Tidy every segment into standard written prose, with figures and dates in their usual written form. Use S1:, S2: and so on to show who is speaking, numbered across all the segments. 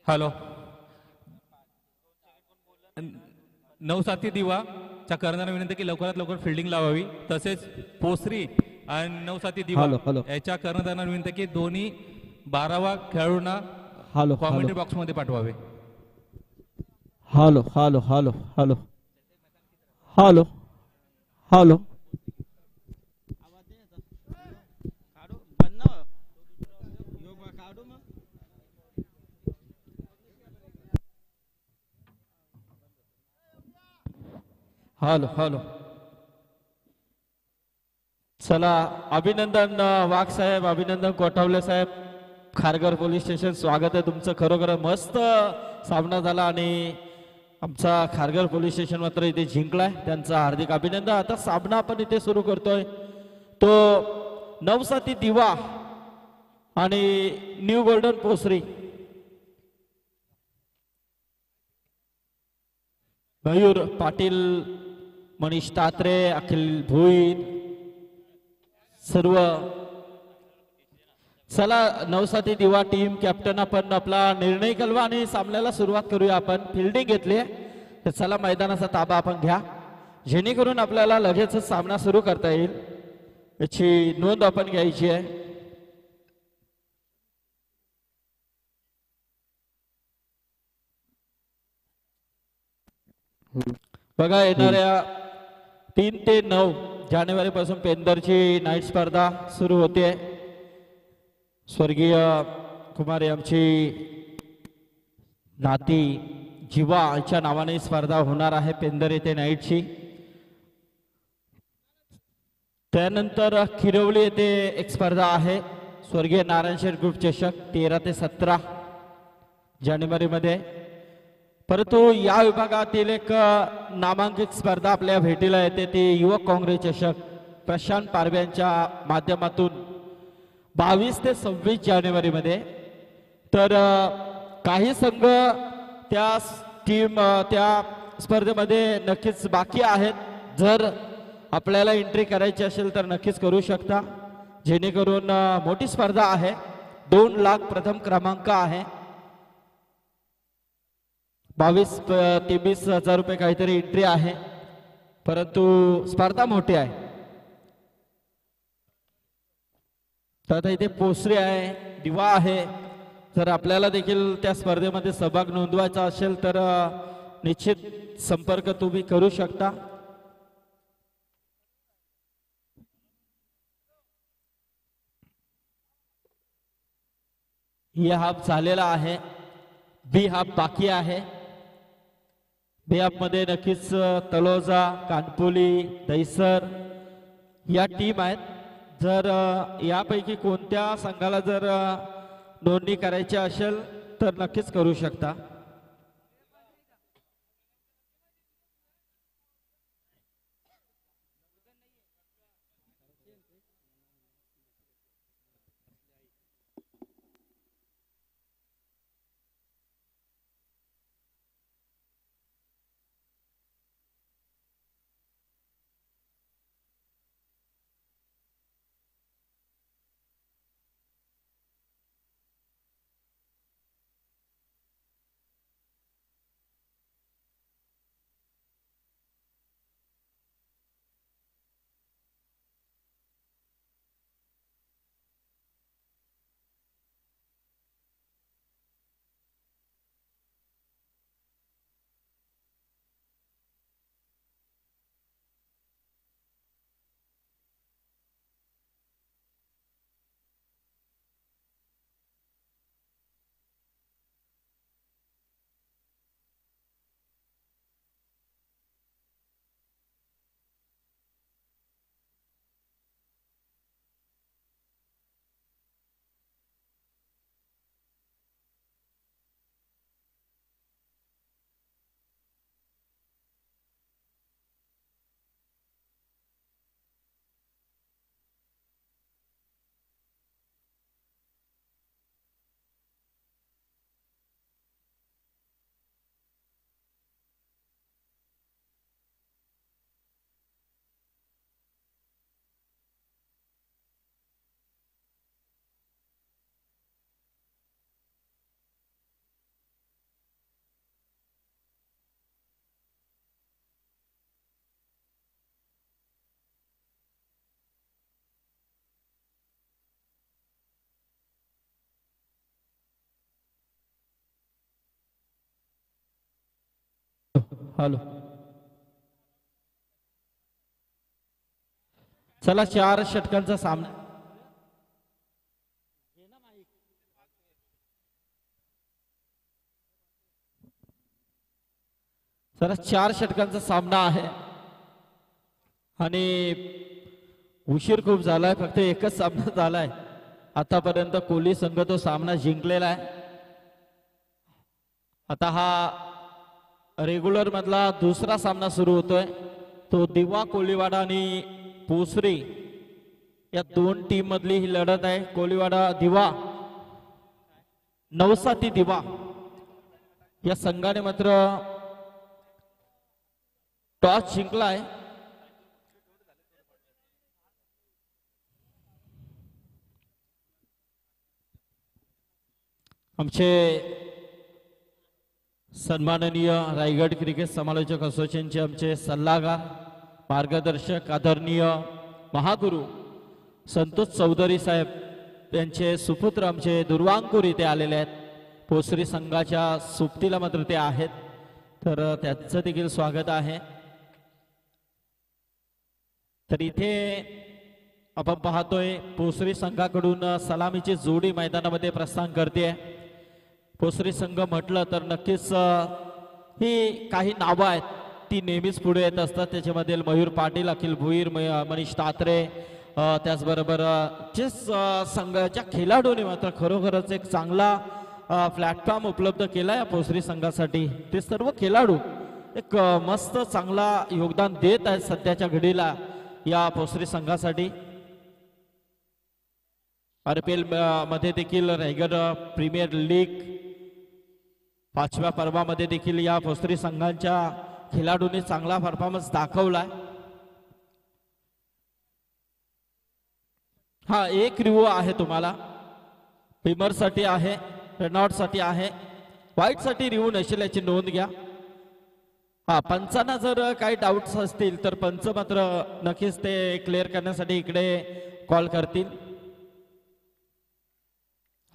S1: Hello. नवसाती दिवा च्या करणारा विनंती की लवकरात लवकर फिल्डिंग लावावी. तसेच पोसरी आणि नवसाती दिवा
S2: हॅलो हॅलो
S1: याच्या करणाऱ्यांना विनंती की दोन्ही 12वा खेळाडूंना
S2: हॅलो हॅलो
S1: कॉमेंट्री बॉक्समध्ये पाठवावे.
S2: Hello hello hello hello hello hello hello hello. चला अभिनंदन वाघ साहेब, अभिनंदन कोठावले साहेब, खारघर पोलीस स्टेशन. स्वागत आहे तुमचं. खरोखर मस्त सामना झाला आणि आमचा खारघर पोलीस स्टेशन मात्र इथे जिंकलाय. त्यांचं हार्दिक अभिनंदन. आता सामना आपण इथे सुरू करतोय तो नवसाती दिवा आणि न्यू गोल्डन पोसरी. मयूर पाटील, मनीष तात्रे, अखिल भुईर सर्व. चला नवसाती दिवा टीम कॅप्टन आपण आपला निर्णय कळवा आणि सामन्याला सुरुवात करूया. आपण फिल्डिंग घेतली तर चला मैदानाचा ताबा आपण घ्या जेणेकरून आपल्याला लगेचच सामना सुरू करता येईल याची नोंद आपण घ्यायची आहे. बघा येणाऱ्या 3 ते 9 जानेवारी पासून पेंदरची नाईट स्पर्धा सुरू होते. स्वर्गीय कुमारी आमची नाती जीवाच्या नावाने स्पर्धा होणार आहे पेंदर येथे नाईटची. त्यानंतर खिरवली येथे एक स्पर्धा आहे स्वर्गीय नारायण शेठ ग्रुप चषक 13 ते 17 जानेवारी मध्ये. परंतु या विभागातील एक नामांकित स्पर्धा आपल्या भेटीला येते ती युवक काँग्रेस चषक प्रशांत पारवे यांच्या माध्यमातून 22 ते 26 जानेवारी मध्ये. तर काही संघ त्या त्या स्पर्धेमध्ये नक्कीच बाकी आहेत. जर आपल्याला एंट्री करायची असेल तर नक्कीच करू शकता जेणेकरून मोठी स्पर्धा आहे. 2 लाख प्रथम क्रमांक आहे. 22-23 हजार रुपये काहीतरी एंट्री आहे परंतु स्पर्धा मोठी आहे. तर आता इथे पोसरी आहे, दिवा आहे. जर आपल्याला देखील त्या स्पर्धेमध्ये सहभाग नोंदवायचा असेल तर निश्चित संपर्क तुम्ही करू शकता. ए हाफ झालेला आहे, बी हाफ बाकी आहे. बी हाफ मध्ये नक्कीच तलोजा, कानपोली, दहिसर या टीम आहेत. जर यापैकी कोणत्या संघाला जर नोंदणी करायची असेल तर नक्कीच करू शकता. हॅलो. चला 4 षटकांचा सामना. चला 4 षटकांचा सामना आहे आणि उशीर खूप झालाय. फक्त एकच सामना झालाय आतापर्यंत. कोहली संघ तो सामना जिंकलेला आहे. आता हा रेग्युलर मधला दुसरा सामना सुरू होतोय. तो दिवा कोलीवाडा आणि पोसरी या 2 टीम मधली ही लढत आहे. कोलीवाडा दिवा, नवसाती दिवा या संघाने मात्र टॉस जिंकलाय. आमचे सन्माननीय रायगड क्रिकेट समालोचक असोसिएशनचे आमचे सल्लागार, मार्गदर्शक, आदरणीय महागुरु संतोष चौधरी साहेब यांचे सुपुत्र आमचे दुर्वांकूर इथे आलेले आहेत. पोसरी संघाच्या सोबतीला मात्र ते आहेत, तर त्यांचं देखील स्वागत आहे. तर इथे आपण पाहतोय पोसरी संघाकडून सलामीची जोडी मैदानामध्ये प्रस्थान करते. पोसरी संघ म्हटलं तर नक्कीच ही काही नावं आहेत ती नेहमीच पुढे येत असतात. त्याच्यामध्ये मयूर पाटील, अखिल भुईर, मनीष तात्रे, त्याचबरोबर जे संघाच्या खेळाडूंनी मात्र खरोखरच एक चांगला प्लॅटफॉर्म उपलब्ध केला या पोसरी संघासाठी. ते सर्व खेळाडू एक मस्त चांगला योगदान देत आहेत सध्याच्या घडीला या पोसरी संघासाठी. RPL मध्ये देखील रायगड प्रीमियर लीग 5व्या पर्वामध्ये देखील या पोसरी संघांच्या खेळाडूंनी चांगला परफॉर्मन्स दाखवलाय. हा एक रिव्ह्यू आहे तुम्हाला. बिमर साठी आहे, रेनॉल्ड साठी आहे, व्हाईट साठी रिव्ह्यू नसेल याची नोंद घ्या. हा, पंचांना जर काही डाऊट्स असतील तर पंच मात्र नक्कीच ते क्लिअर करण्यासाठी इकडे कॉल करतील.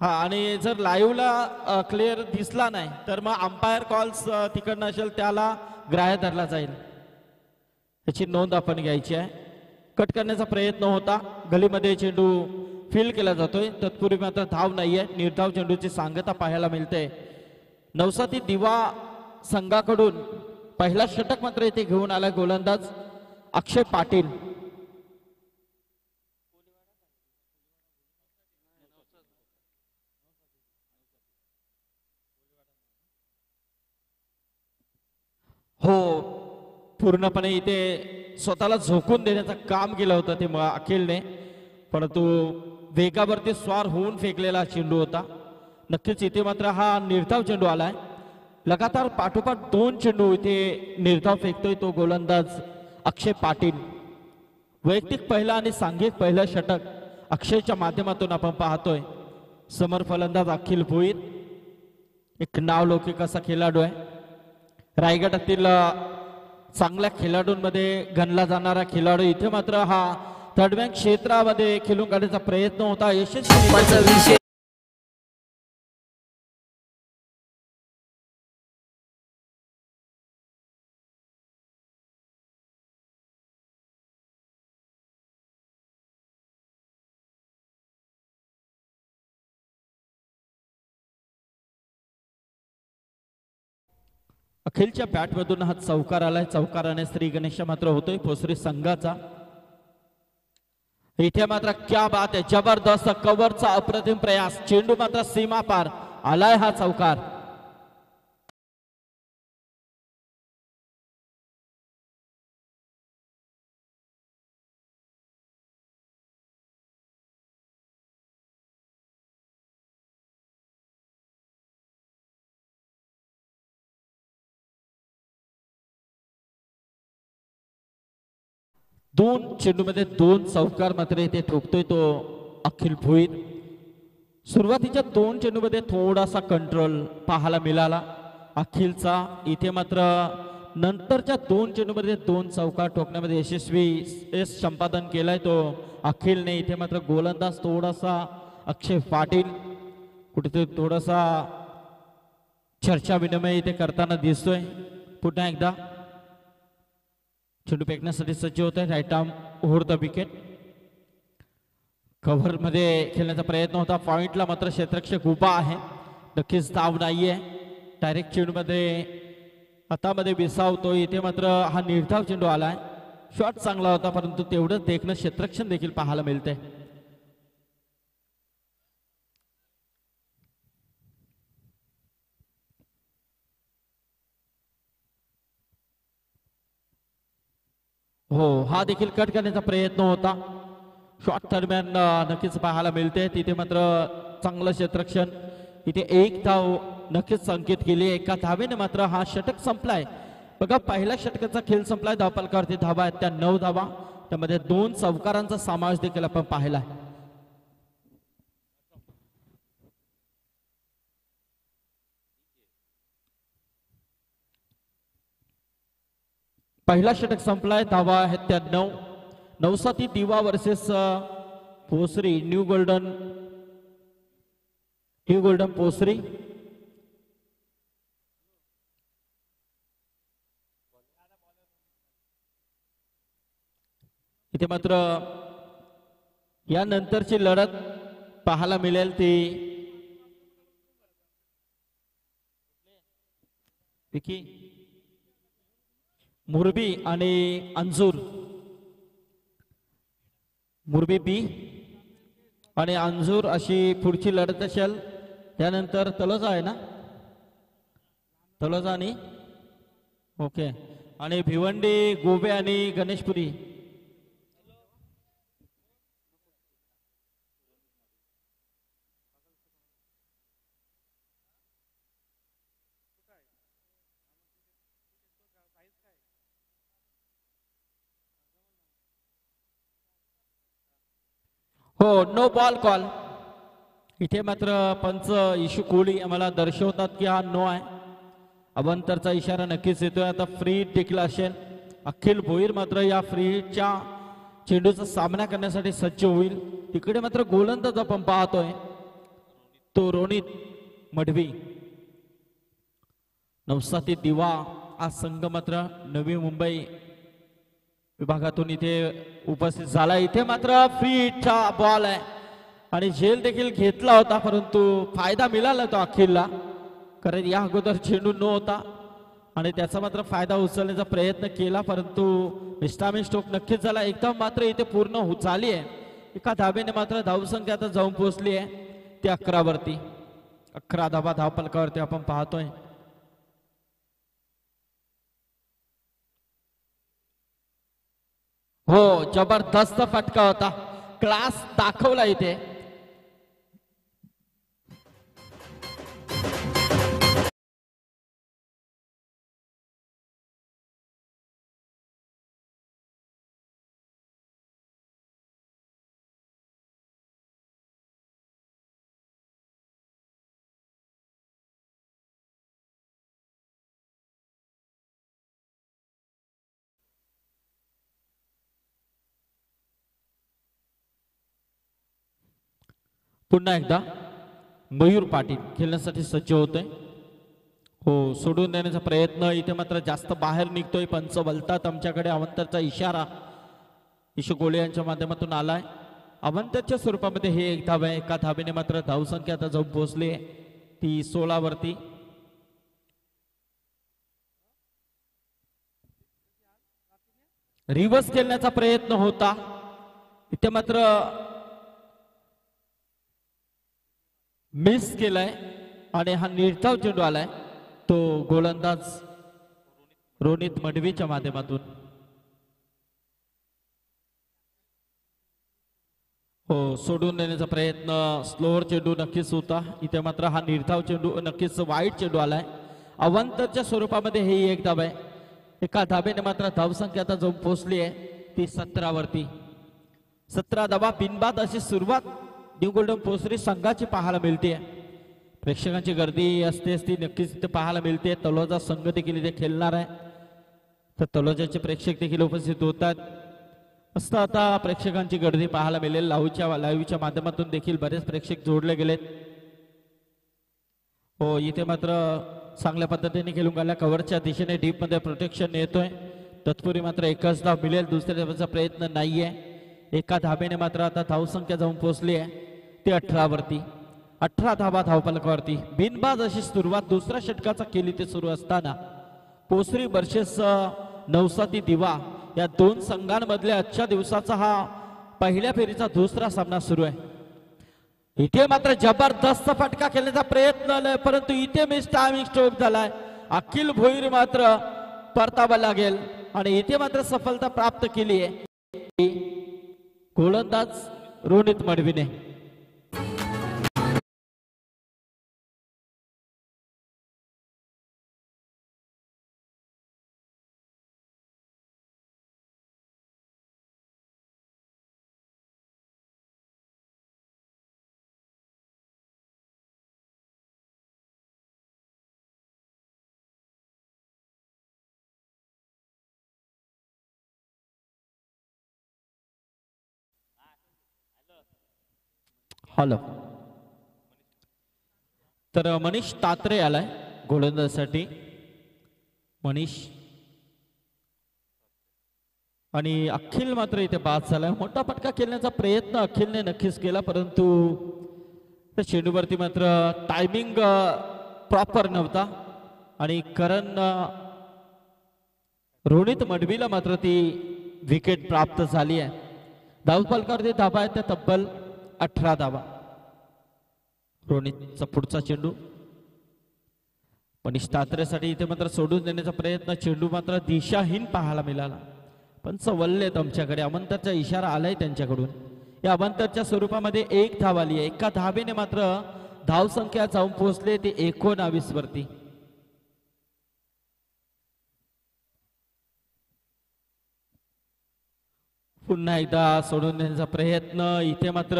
S2: हा, आणि जर लाईव्हला क्लिअर दिसला नाही तर मग अंपायर कॉल्स तिकडनं असेल त्याला ग्राह्य धरला जाईल. याची नोंद आपण घ्यायची आहे. कट करण्याचा प्रयत्न होता, गलीमध्ये चेंडू फील केला जातोय. तत्पूर्वी मात्र धाव नाहीये, निर्धाव चेंडूची सांगता पाहायला मिळते. नवसाती दिवा संघाकडून पहिला षटक मात्र इथे घेऊन आलाय गोलंदाज अक्षय पाटील. हो, पूर्णपणे इथे स्वतःला झोकून देण्याचं काम केलं होतं ते अखिलने, परंतु वेगावरती स्वार होऊन फेकलेला चेंडू होता. नक्कीच इथे मात्र हा निर्धाव चेंडू आलाय. लगातार पाठोपाठ 2 चेंडू इथे निर्धाव फेकतोय तो गोलंदाज अक्षय पाटील. वैयक्तिक पहिला आणि सांघिक पहिलं षटक अक्षयच्या माध्यमातून आपण पाहतोय. समर फलंदाज अखिल भोईर, एक नावलौकिक असा खेळाडू आहे. रायगडातील चांगल्या खेळाडूंमध्ये गणला जाणारा खेळाडू. इथे मात्र हा थर्ड बँक क्षेत्रामध्ये खेळून काढण्याचा प्रयत्न होता, यशस्वी. अखिलच्या बॅटमधून हा चौकार आलाय. चौकाराने श्री गणेश मात्र होतोय पोसरी संघाचा. इथे मात्र क्या बात आहे, जबरदस्त कव्हरचा अप्रतिम प्रयास. चेंडू मात्र सीमा पार आलाय हा चौकार. दोन चेंडूमध्ये 2 चौकार मात्र इथे ठोकतोय तो अखिल भोईर. सुरुवातीच्या 2 चेंडूमध्ये थोडासा कंट्रोल पाहायला मिळाला अखिलचा. इथे मात्र नंतरच्या 2 चेंडूमध्ये 2 चौकार ठोकण्यामध्ये यशस्वी संपादन केलाय तो अखिलने. इथे मात्र गोलंदाज थोडासा अक्षय पाटील कुठेतरी थोडासा चर्चा विनिमय इथे करताना दिसतोय. पुन्हा एकदा चेंडू फेकण्यासाठी सज्ज होत आहे. Right arm over the wicket. Cover मध्ये खेळण्याचा प्रयत्न होता. पॉइंटला मात्र क्षेत्ररक्षक उभा आहे. नक्कीच धाव नाहीये. डायरेक्ट चेंडूमध्ये हातामध्ये विसावतो. इथे मात्र हा निर्धाव चेंडू आलाय. शॉट चांगला होता परंतु तेवढंच देखणं क्षेत्ररक्षण देखील पाहायला मिळते. हो, हा देखील कट करण्याचा प्रयत्न होता. शॉट दरम्यान नक्कीच पाहायला मिळते. तिथे मात्र चांगलं क्षेत्ररक्षण. इथे एक धाव नक्कीच संकेत केली. एका धावेने मात्र हा षटक संपलाय. बघा, पहिल्या षटकाचा खेळ संपलाय. धावफलकावरती धावा आहेत त्या 9 धावा. त्यामध्ये 2 चौकारांचा समावेश देखील आपण पाहिला. पहिला षटक संपलाय. धावा आहेत त्या 9. नवसाती दिवा versus Posari. New golden Posari. इथे मात्र यानंतरची लढत पाहायला मिळेल ती विकी मुरबी आणि अंजूर. मुरबी बी आणि अंजूर अशी पुढची लढत असेल. त्यानंतर तलोजा आहे ना, तलोजा आणि ओके आणि भिवंडी गोबे आणि गणेशपुरी. हो, नो बॉल कॉल. इथे मात्र पंच इशू कोहली आम्हाला दर्शवतात की हा नो आहे. अवंतरचा इशारा नक्कीच येतोय. आता फ्री देखील असेल. अखिल भोईर मात्र या फ्रीच्या चेंडूचा सामना करण्यासाठी सज्ज होईल. तिकडे मात्र गोलंदाज आपण पाहतोय तो रोनित मढवी. नवसाती दिवा हा संघ मात्र नवी मुंबई विभागातून इथे उपस्थित झाला. इथे मात्र फ्रीचा बॉल आहे आणि झेल देखील घेतला होता परंतु फायदा मिळाला तो अखिलला. कारण या अगोदर चेंडू न होता आणि त्याचा मात्र फायदा उचलण्याचा प्रयत्न केला परंतु मिस्टामी स्ट्रोक नक्कीच झाला. एकदम मात्र इथे पूर्ण झाली आहे. एका धाबेने मात्र धावसंख्या आता जाऊन पोहोचली आहे ती 11 वरती. 11 धावा धावफलकावरती आपण पाहतोय. हो, जबरदस्त फटका होता. क्लास दाखवला इथे. पुन्हा एकदा मयूर पाटील खेळण्यासाठी सज्ज होते. हो, सोडून देण्याचा प्रयत्न. इथे मात्र जास्त बाहेर निघतोय. पंच बोलतात आमच्याकडे. अवंतरचा इशारा इशू कोहली यांच्या माध्यमातून आलाय. अवंतरच्या स्वरूपामध्ये हे एक धाव आहे. एका धावेने मात्र धावसंख्या आता जाऊन पोहोचली आहे ती 16 वरती. रिव्हर्स खेळण्याचा प्रयत्न होता. इथे मात्र मिस केलाय आणि हा निर्धाव चेंडू आलाय तो गोलंदाज रोनित मडवीच्या माध्यमातून. हो, सोडून देण्याचा प्रयत्न. स्लोअर चेंडू नक्कीच होता. इथे मात्र हा निर्धाव चेंडू नक्कीच वाईट चेंडू आलाय. अवंतरच्या स्वरूपामध्ये हे एक धाव आहे. एका धावेने मात्र धावसंख्या आता जाऊन पोहोचली आहे ती 17 वरती. 17 धावा बिनबाद अशी सुरुवात न्यू गोल्डन पोसरी संघाची पाहायला मिळते. प्रेक्षकांची गर्दी असतेच ती नक्कीच इथे पाहायला मिळते. तलोजा संघ देखील इथे खेळणार आहे तर तलोजाचे प्रेक्षक देखील उपस्थित होतात. मस्त आता प्रेक्षकांची गर्दी पाहायला मिळेल. लाईव्हच्या माध्यमातून देखील बरेच प्रेक्षक जोडले गेलेत. हो, इथे मात्र चांगल्या पद्धतीने खेळून गेल्या. कव्हरच्या दिशेने डीप मध्ये प्रोटेक्शन येतोय. तत्पूर्वी मात्र एकच धाव मिळेल, दुसऱ्या धावेचा प्रयत्न नाहीये. एका धावेने मात्र आता धावसंख्या जाऊन पोहोचली आहे ती 18 वरती. 18 धावा धावफलकावरती. बिनबाद अशी सुरुवात दुसऱ्या षटकाचा केली ते सुरू असताना पोसरी वर्सेस नवसाती दिवा या दोन संघांमधल्या आजच्या दिवसाचा हा पहिल्या फेरीचा दुसरा सामना सुरू आहे. इथे मात्र जबरदस्त फटका खेळण्याचा प्रयत्न आलाय, परंतु इथे मिस टायमिंग स्ट्रोक झालाय. अखिल भोईर मात्र परतावा लागेल आणि इथे मात्र सफलता प्राप्त केली आहे गोलंदाज रोनित मडवीने. हॅलो, तर मनीष तात्रे आलाय गोलंदाजीसाठी. मनीष आणि अखिल मात्र इथे बाद झालाय. मोठा फटका खेळण्याचा प्रयत्न अखिलने नक्कीच केला, परंतु त्या चेंडूवरती मात्र टायमिंग प्रॉपर नव्हता आणि करण रोनित मडवीला मात्र ती विकेट प्राप्त झाली आहे. धावफलकावरती धाबा आहेत त्या तब्बल 18 धावा. रोनितचा पुढचा चेंडू मनीष तात्रेसाठी इथे मात्र सोडून देण्याचा प्रयत्न. चेंडू मात्र दिशाहीन पाहायला मिळाला. पंच वल्लेत आमच्याकडे. अमंतरचा इशारा आलाय त्यांच्याकडून. या अमंतरच्या स्वरूपामध्ये 1 धाव आली आहे. एका धावेने मात्र धावसंख्या जाऊन पोहोचले ते 19 वरती. पुन्हा एकदा सोडून देण्याचा प्रयत्न. इथे मात्र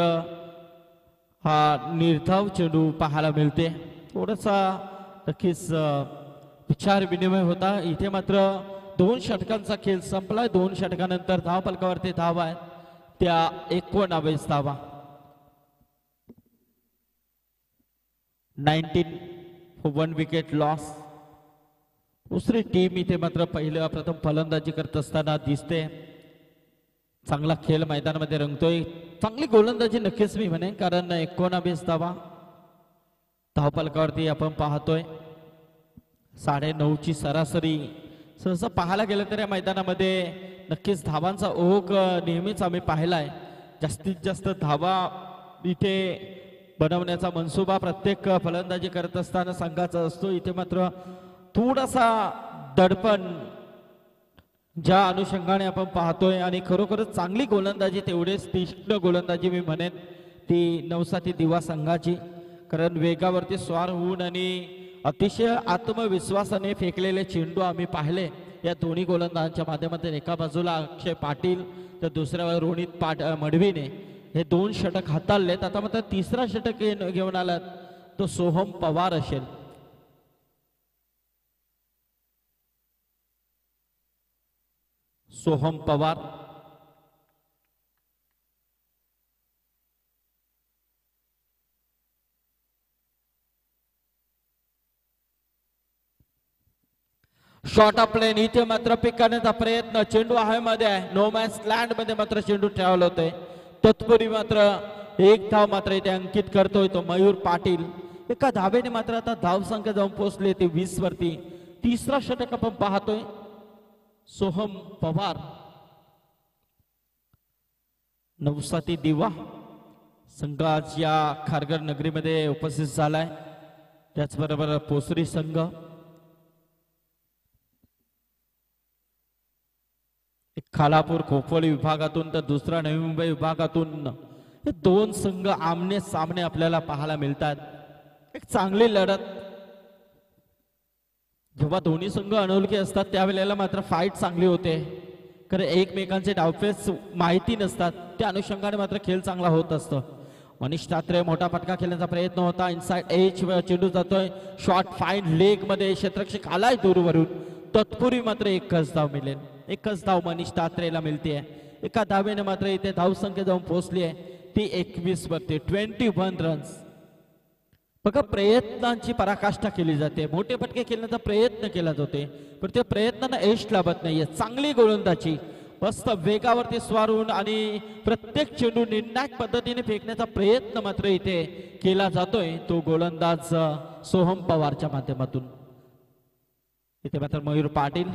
S2: हा निर्धाव चेंडू पाहायला मिळते. थोडासा नक्कीच विचार विनिमय होता. इथे मात्र 2 षटकांचा खेळ संपलाय. 2 षटकानंतर धावफलकावरती धावा आहेत त्या 19 धावा. 19 for 1 विकेट लॉस. दुसरी टीम इथे मात्र प्रथम फलंदाजी करत असताना दिसते. चांगला खेळ मैदानामध्ये रंगतोय. चांगली गोलंदाजी नक्कीच मी म्हणेन, कारण 19 धावा धावफलकावरती आपण पाहतोय. 9.5ची सरासरी. सहसा पाहायला गेलं तर या मैदानामध्ये नक्कीच धावांचा ओघ नेहमीच आम्ही पाहिलाय. जास्तीत जास्त धावा इथे बनवण्याचा मनसुबा प्रत्येक फलंदाजी करत असताना संघाचा असतो. इथे मात्र थोडासा दडपण ज्या अनुषंगाने आपण पाहतोय आणि खरोखरच चांगली गोलंदाजी, तेवढेच तीक्ष्ण गोलंदाजी मी म्हणेन ती नवसाती दिवा संघाची. कारण वेगावरती स्वार होऊन आणि अतिशय आत्मविश्वासाने फेकलेले चेंडू आम्ही पाहिले या दोन्ही गोलंदाजांच्या माध्यमातून. एका बाजूला अक्षय पाटील तर दुसऱ्या रोनित मडवीने हे 2 षटक हाताळलेत. आता मात्र तिसरा षटक घेऊन आलात तो सोहम पवार असेल. Soham Pawar short of plane. इथे मात्र पिक करण्याचा प्रयत्न. चेंडू हवेमध्ये आहे. नो मॅच लँड मध्ये मात्र चेंडू ट्रॅव्हल होतोय. तत्पूर्वी मात्र 1 धाव मात्र इथे अंकित करतोय तो मयूर पाटील. एका धावेने मात्र आता धावसंख्या जाऊन पोहोचले ते 20 वरती. तिसरा षटक आपण पाहतोय. सोहम पवार नवसाती दिवा संघ आज या खारघर नगरीमध्ये उपस्थित झालाय. त्याचबरोबर पोसरी संघ. एक खालापूर खोपोली विभागातून तर दुसरा नवी मुंबई विभागातून हे 2 संघ आमने सामने आपल्याला पाहायला मिळतात. एक चांगली लढत. जेव्हा दोन्ही संघ अनोळखी असतात त्यावेळेला मात्र फाईट चांगली होते, कारण एकमेकांचे डावपेच माहिती नसतात. त्या अनुषंगाने मात्र खेळ चांगला होत असतो. मनीष तात्रे मोठा फटका खेळण्याचा प्रयत्न होता. इनसाइड एज चेंडू जातोय. शॉर्ट फाईन लेग मध्ये क्षेत्ररक्षक आलाय दूरवरून. तत्पूर्वी मात्र 1च धाव मिळेल. 1च धाव मनीष तात्रेला मिळते. एका धावेने मात्र इथे धावसंख्या जाऊन पोहोचली आहे ती 21 वरती. 21 रन्स. बघा प्रयत्नांची पराकाष्ठा केली जाते, मोठे फटके खेळण्याचा प्रयत्न केला जाते, पण त्या प्रयत्नांना यश लाभत नाहीये. चांगली गोलंदाजी, मस्त वेगावरती स्वारून आणि प्रत्येक चेंडू निर्णायक पद्धतीने फेकण्याचा प्रयत्न मात्र इथे केला जातोय, तो गोलंदाज सोहम पवारच्या माध्यमातून. इथे मात्र मयूर पाटील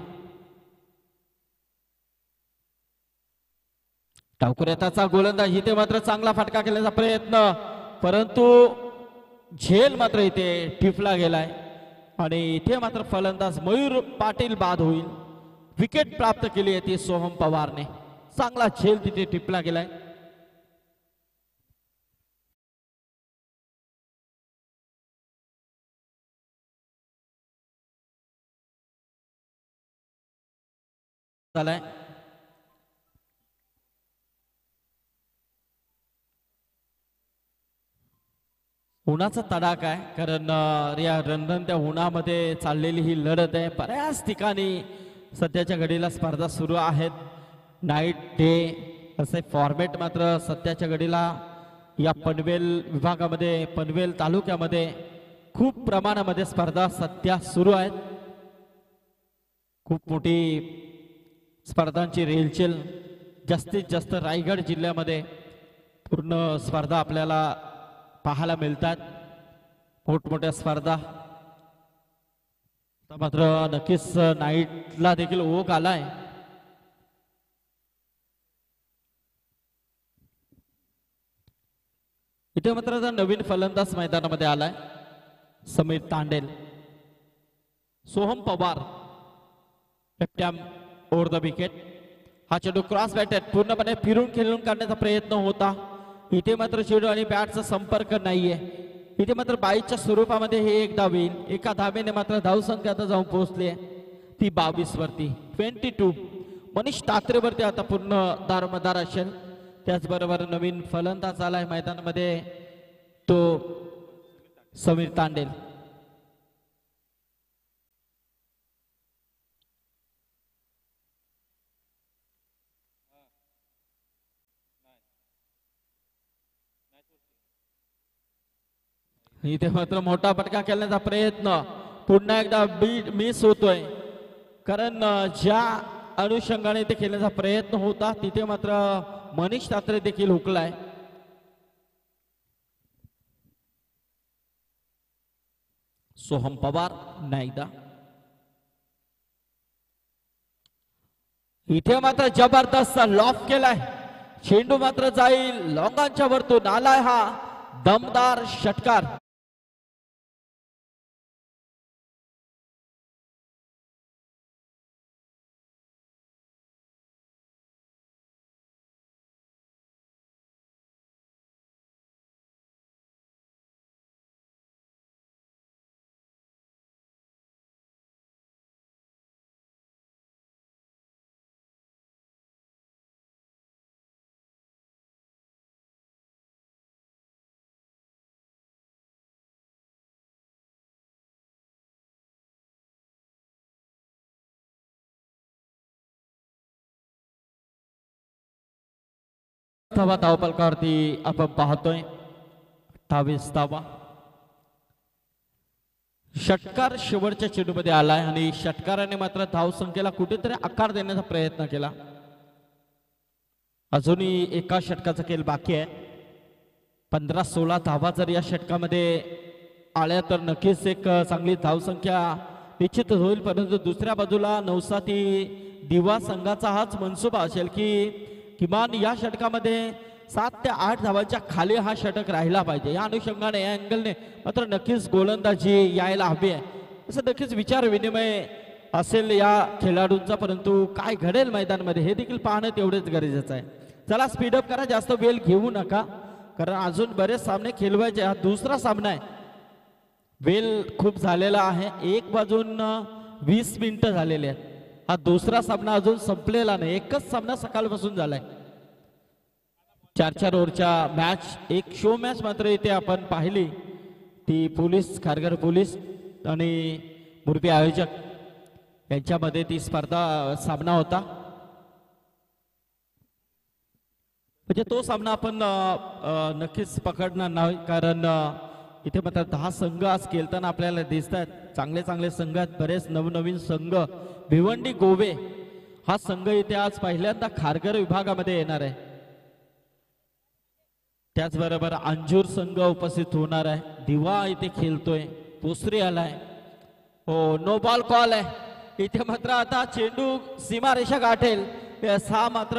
S2: टावकुऱ्याचा गोलंदाज, इथे मात्र चांगला फटका केल्याचा प्रयत्न, परंतु झेल मात्र इथे टिपला गेलाय आणि इथे मात्र फलंदाज मयूर पाटील बाद होईल. विकेट प्राप्त केली आहे ती सोहम पवारने, चांगला झेल तिथे टिपला गेलाय. उन्हाचा तडाखा आहे, कारण या रणरणत्या उन्हामध्ये चाललेली ही लढत आहे. बऱ्याच ठिकाणी सध्याच्या घडीला स्पर्धा सुरू आहेत. नाईट डे असे फॉर्मॅट मात्र सध्याच्या घडीला या पनवेल विभागामध्ये, पनवेल तालुक्यामध्ये खूप प्रमाणामध्ये स्पर्धा सध्या सुरू आहेत. खूप मोठी स्पर्धांची रेलचेल जास्तीत जास्त रायगड जिल्ह्यामध्ये पूर्ण स्पर्धा आपल्याला पाहायला मिळतात. मोठमोठ्या स्पर्धा मात्र नक्कीच नाईटला देखील ओघ आलाय. इथे मात्र नवीन फलंदाज मैदानामध्ये आलाय, Sameer Tandel. Soham Pawar captain over the wicket. हा चेंडू क्रॉस बॅटेड पूर्णपणे फिरून खेळून काढण्याचा प्रयत्न होता. इथे मात्र चेंडू आणि बॅटचा संपर्क नाहीये. इथे मात्र बाईच्या स्वरूपामध्ये हे एक धाव येईल. एका धावेने मात्र धावसंख्या आता जाऊन पोहोचली आहे ती 22 वरती. 22 मनीष तात्रेवरती आता पूर्ण दारोमदार असेल. त्याचबरोबर नवीन फलंदाज आलाय मैदानामध्ये, तो समीर तांडेल. इथे मात्र मोठा फटका खेळण्याचा प्रयत्न पुन्हा एकदा मिस होतोय, कारण ज्या अनुषंगाने ते खेळण्याचा प्रयत्न होता तिथे मात्र मनीष तात्रे देखील हुकलाय. सोहम पवार नाईदा. इथे मात्र जबरदस्त लॉफ केलाय, चेंडू मात्र जाईल लॉंगांच्या वरतून. आलाय हा दमदार षटकार. धावपलकावरती आपण पाहतोय 28 धावा. षटकार शेवटच्या चेंडूमध्ये आलाय आणि षटकाराने मात्र धावसंख्येला कुठेतरी आकार देण्याचा प्रयत्न केला. अजूनही एका षटकाचा खेळ बाकी आहे. 15-16 धावा जर या षटकामध्ये आल्या तर नक्कीच एक चांगली धावसंख्या निश्चित होईल. परंतु दुसऱ्या बाजूला नवसाती दिवा संघाचा हाच मनसुबा असेल की किमान या षटकामध्ये 7 ते 8 धावांच्या खाली हा षटक राहिला पाहिजे. या अनुषंगाने, या अँगलने मात्र नक्कीच गोलंदाजी यायला हवी आहे, असं नक्कीच विचार विनिमय असेल या खेळाडूंचा. परंतु काय घडेल मैदानामध्ये हे देखील पाहणं तेवढेच गरजेचं आहे. चला स्पीडअप करा, जास्त वेळ घेऊ नका, कारण अजून बरेच सामने खेळवायचे. हा दुसरा सामना आहे, वेळ खूप झालेला आहे. एक वाजून 20 मिनिटं झालेले आहेत. हा दुसरा सामना अजून संपलेला नाही, एकच सामना सकाळपासून झालाय. 4-4 ओव्हरच्या मॅच, एक शो मॅच मात्र इथे आपण पाहिली, ती पोलीस, खारघर पोलीस आणि मुरबी आयोजक यांच्यामध्ये ती स्पर्धा सामना होता. म्हणजे तो सामना आपण नक्कीच पकडणार नाही, कारण इथे मात्र 10 संघ आज खेळताना आपल्याला दिसत आहेत. चांगले चांगले संघ आहेत, बरेच नवनवीन संघ. भिवंडी गोवे हा संघ इथे आज पहिल्यांदा खारघर विभागामध्ये येणार आहे. त्याचबरोबर अंजूर संघ उपस्थित होणार आहे. दिवा इथे खेळतोय, पोसरी आलाय. हो, नो बॉल कॉल आहे. इथे मात्र आता चेंडू सीमारेषा गाठेल. हा मात्र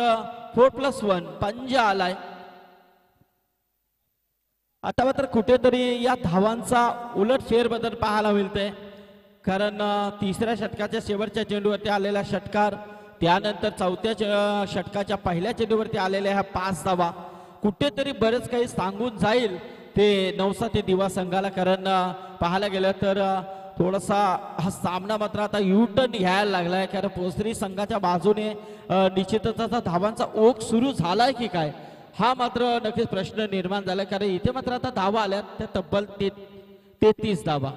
S2: 4+1 पंजा आलाय. आता मात्र कुठेतरी या धावांचा उलट फेरबदल पाहायला मिळतंय. कारण तिसऱ्या षटकाच्या शेवटच्या चेंडूवरती आलेला षटकार, त्यानंतर चौथ्या षटकाच्या पहिल्या चेंडूवरती आलेल्या ह्या 5 धावा कुठेतरी बरेच काही सांगून जाईल ते नवसाती दिवा संघाला. कारण पाहायला गेलं तर थोडासा हा सामना मात्र आता टर्न घ्यायला लागलाय. कारण पोसरी संघाच्या बाजूने निश्चितच आता धावांचा ओघ सुरू झालाय की काय, हा मात्र नक्कीच प्रश्न निर्माण झालाय. कारण इथे मात्र आता धावा आल्यात त्या तब्बल 33 धावा.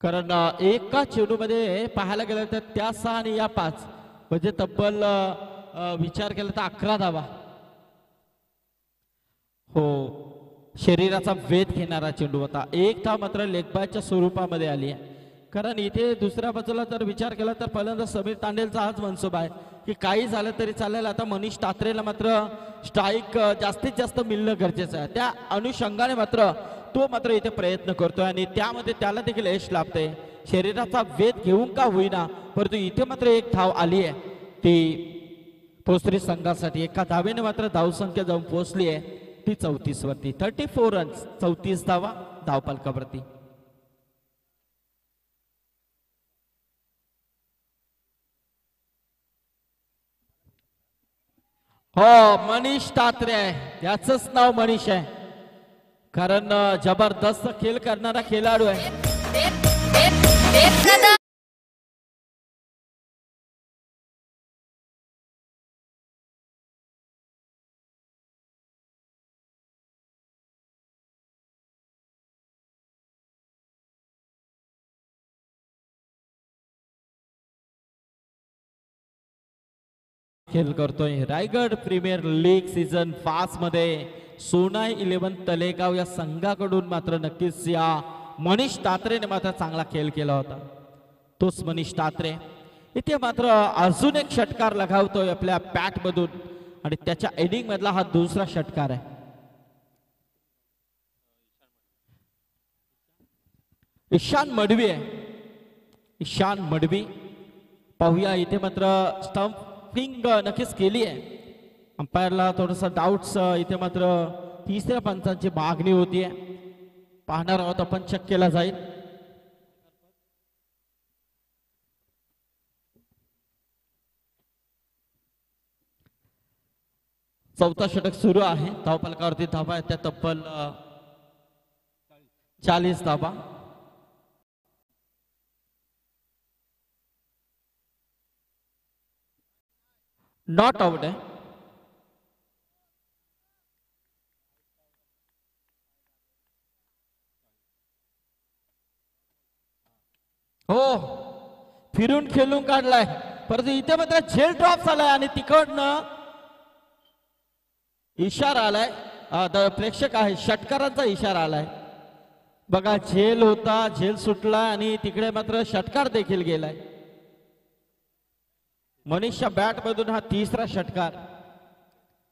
S2: कारण एका चेंडूमध्ये पाहायला गेलं तर त्या 6 आणि या 5 म्हणजे तब्बल विचार केला तर 11 धावा. हो, शरीराचा वेध घेणारा चेंडू होता. एक धाव मात्र लेगबायच्या स्वरूपामध्ये आली आहे. कारण इथे दुसऱ्या बाजूला जर विचार केला तर पहिल्यांदा समीर तांडेलचा हाच मनसुबा आहे की काही झालं तरी चालेल, आता मनीष तात्रेला मात्र स्ट्राईक जास्तीत जास्त मिळणं गरजेचं आहे. त्या अनुषंगाने मात्र तो मात्र इथे प्रयत्न करतोय आणि त्यामध्ये त्याला देखील यश लाभते. शरीराचा वेध घेऊन का होईना, परंतु इथे मात्र एक धाव आली आहे ती पोसरी संघासाठी. एका धावेने मात्र धावसंख्या जाऊन पोहोचली आहे ती 34 वरती. 34 रन्स, 34 धावा धावफलकावरती. हो, मनीष तात्रे आहे, त्याचंच नाव मनीष आहे. कारण जबरदस्त खेळ करणारा खेळाडू आहे. खेळ करतोय. रायगड प्रीमियर लीग सीझन 5 मध्ये सोनाई 11 तलेगाव या संघाकडून मात्र नक्कीच या मनीष तात्रेने मात्र चांगला खेळ केला होता. तोच मनीष तात्रे इथे मात्र अजून एक षटकार लगावतोय आपल्या पॅट मधून आणि त्याच्या इनिंग मधला हा दुसरा षटकार आहे. ईशान मडवी आहे. ईशान मडवी पाहूया. इथे मात्र स्टंपिंग नक्कीच केली आहे. अंपायरला थोडासा डाऊट्स इथे मात्र तिसऱ्या पंचांची मागणी होतीये. पाहणार आहोत आपण, चेक केला जाईल. चौथा षटक सुरू आहे. धावफलकावरती धावा आहेत त्या तब्बल 40 धावा. नॉट आउट आहे. हो, फिरून खेळून काढलाय, परंतु इथे मात्र झेल ड्रॉप झालाय आणि तिकडनं इशारा आलाय. प्रेक्षक आहे, षटकारांचा इशारा आलाय. बघा, झेल होता, झेल सुटला आणि तिकडे मात्र षटकार देखील गेलाय. मनीषच्या बॅट मधून हा तिसरा षटकार.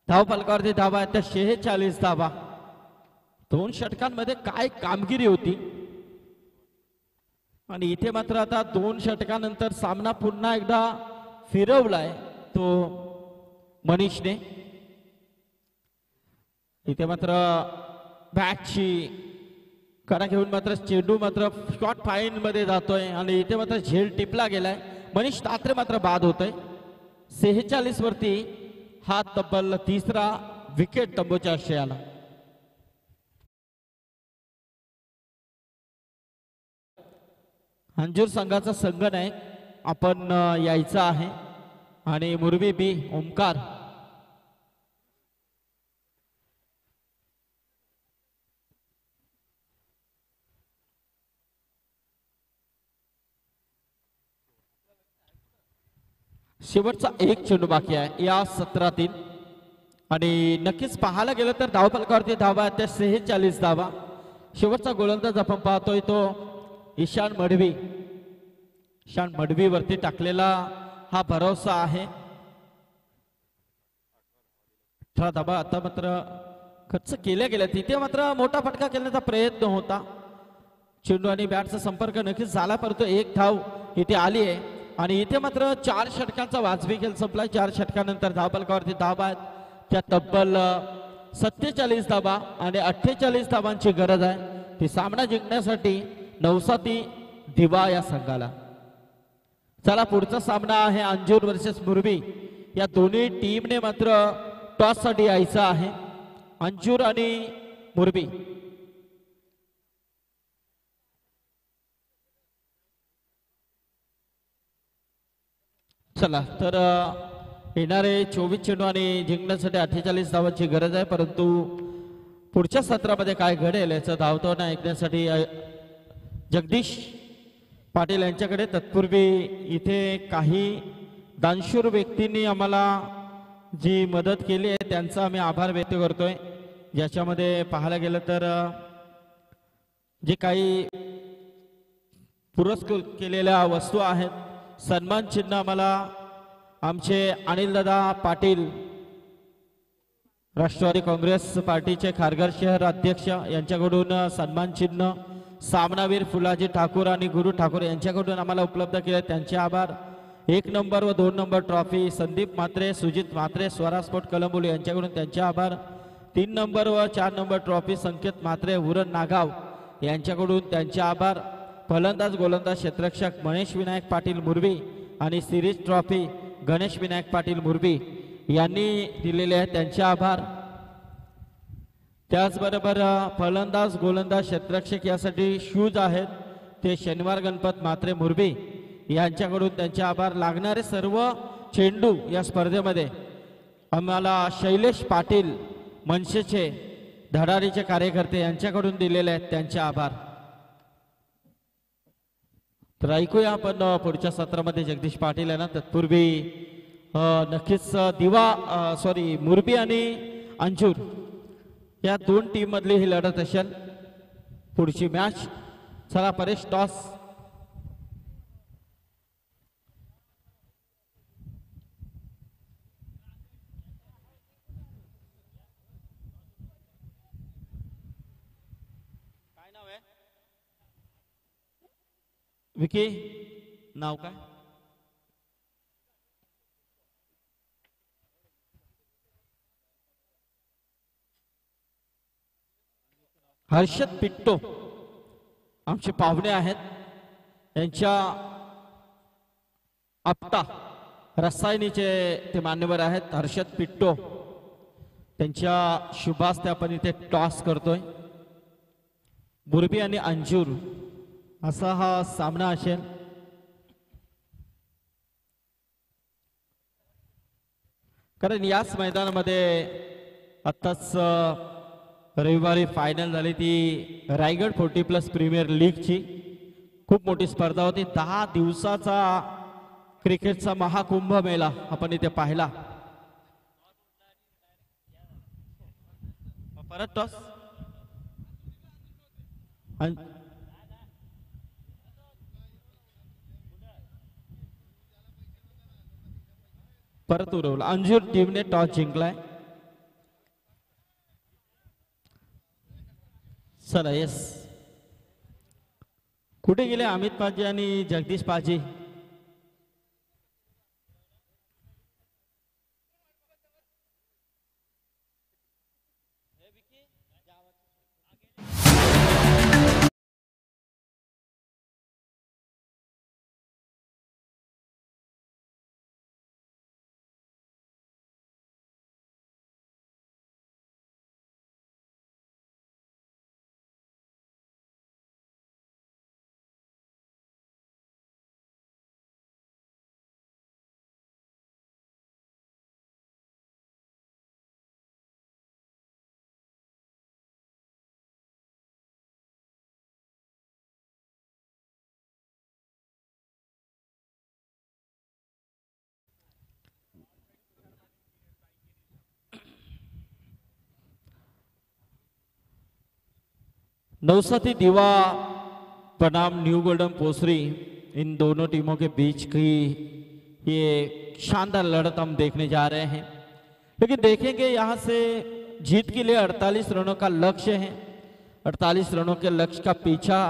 S2: धावफलकावरती धावा आहेत त्या 46 धावा. 2 षटकांमध्ये काय कामगिरी होती आणि इथे मात्र आता 2 षटकानंतर सामना पुन्हा एकदा फिरवलाय तो मनीषने. इथे मात्र बॅटची कडा घेऊन मात्र चेंडू मात्र शॉर्ट फाईन मध्ये जातोय आणि इथे मात्र झेल टिपला गेलाय. मनीष तात्रे मात्र बाद होतोय. 46 वरती हा तब्बल तिसरा विकेट तंबूच्या आशयाला. अंजूर संघाचा संघनायक आपण यायचा आहे आणि मुरबी बी ओमकार शेवटचा एक चेंडू बाकी आहे या सत्रातील आणि नक्कीच पाहायला गेलं तर धावफलकावरती धावा आहेत त्या 46 धावा. शेवटचा गोलंदाज आपण पाहतोय तो ईशान मडवी. ईशान मडवीवरती टाकलेला हा भरोसा आहे. धाबा आता मात्र खर्च केल्या गेल्या, तिथे मात्र मोठा फटका खेळण्याचा प्रयत्न होता. चेंडू आणि बॅटचा संपर्क नक्कीच झाला, परंतु एक धाव इथे आली आहे आणि इथे मात्र 4 षटकांचा वाजवी खेळ संपला. 4 षटकानंतर धावफलकावरती धावा आहेत त्या तब्बल 47 धावा आणि 48 धावांची गरज आहे ती सामना जिंकण्यासाठी नवसाती दिवा या संघाला. चला पुढचा सामना आहे अंजूर वर्सेस मुरबी. या दोन्ही टीमने मात्र टॉस साठी यायचं आहे, अंजूर आणि मुरबी. चला तर येणारे 24 चेंडू आणि जिंकण्यासाठी 48 धावांची गरज आहे, परंतु पुढच्या सत्रामध्ये काय घडेल याचं धावताना ऐकण्यासाठी जगदीश पाटील यांच्याकडे. तत्पूर्वी इथे काही दानशूर व्यक्तींनी आम्हाला जी मदत केली आहे त्यांचा आम्ही आभार व्यक्त करतोय. ज्याच्यामध्ये पाहायला गेलं तर जे काही पुरस्कृत केलेल्या वस्तू आहेत, सन्मान चिन्ह आम्हाला आमचे अनिलदादा पाटील राष्ट्रवादी काँग्रेस पार्टीचे खारघर शहर अध्यक्ष यांच्याकडून सन्मान चिन्ह, सामनावीर फुलाजी ठाकूर आणि गुरु ठाकूर यांच्याकडून आम्हाला उपलब्ध केले, त्यांचे आभार. 1 नंबर व 2 number trophy Sandeep Mhatre, Sujit Mhatre, Swara sport Kalamboli यांच्याकडून त्यांचे आभार. 3 नंबर व 4 नंबर ट्रॉफी संकेत म्हात्रे, उरण नागाव यांच्याकडून त्यांचे आभार. फलंदाज गोलंदाज क्षेत्ररक्षक महेश विनायक पाटील मुरबी आणि सिरीज ट्रॉफी गणेश विनायक पाटील मुरबी यांनी दिलेले आहेत, त्यांचे आभार. त्याचबरोबर फलंदाज गोलंदाज क्षेत्ररक्षक यासाठी शूज आहेत ते शनिवार गणपत म्हात्रे मुरबी यांच्याकडून त्यांचे आभार. लागणारे सर्व चेंडू या स्पर्धेमध्ये आम्हाला शैलेश पाटील मनसेचे धडाडीचे कार्यकर्ते यांच्याकडून दिलेले आहेत, त्यांचे आभार. तर ऐकूया आपण पुढच्या सत्रामध्ये जगदीश पाटील यांना. तत्पूर्वी नक्कीच मुरबी आणि अंजूर या 2 टीम मधली ही लढत असेल पुढची मॅच. चला परेश टॉस. काय नाव आहे विकी? नाव काय? हर्षद पिट्टो आमचे पाहुणे आहेत. यांच्या आपटा रसायनीचे ते मान्यवर आहेत हर्षद पिट्टो. त्यांच्या शुभास्ते आपण इथे टॉस करतोय. मुरबी आणि अंजूर असा हा सामना असेल. कारण याच मैदानामध्ये आत्ताच रविवारी फायनल झाली ती रायगड 40+ प्रीमियर लीगची. खूप मोठी स्पर्धा होती. 10 दिवसाचा क्रिकेटचा महाकुंभ मेळा आपण इथे पाहिला. परत टॉस. परत उरवला. अंजूर टीमने टॉस जिंकलाय. चला येस. कुठे गेले अमित पाजी आणि जगदीश पाजी? नौसाती दीवा बनाम न्यू गोल्डन पोसरी, इन दोनों टीमों के बीच की ये शानदार लड़त हम देखने जा रहे हैं। लेकिन देखेंगे यहाँ से जीत के लिए 48 रनों का लक्ष्य है। 48 रनों के लक्ष्य का पीछा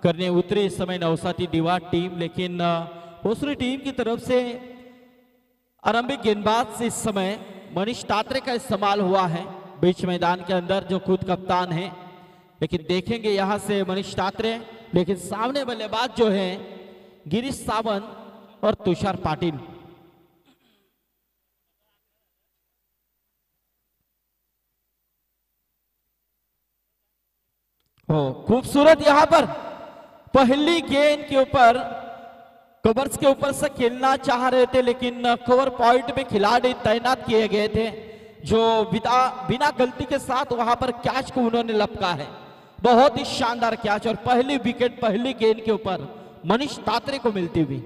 S2: करने उतरी इस समय नौसाती दीवा टीम, लेकिन पोसरी टीम की तरफ से आरंभिक गेंदबाज से इस समय मनीष तात्रे का इस्तेमाल हुआ है बीच मैदान के अंदर, जो खुद कप्तान है। लेकिन देखेंगे यहां से मनीष तात्रे, लेकिन सामने बल्लेबाज जो है गिरीश सावंत और तुषार पाटिल। हो खूबसूरत यहां पर पहली गेंद के ऊपर कवर्स के ऊपर से खेलना चाह रहे थे, लेकिन कवर पॉइंट में खिलाड़ी तैनात किए गए थे जो बिना गलती के साथ वहां पर कैच को उन्होंने लपका है। बहुत ही शानदार कैच और पहली विकेट पहली गेंद के ऊपर मनीष तात्रे को मिलती हुई।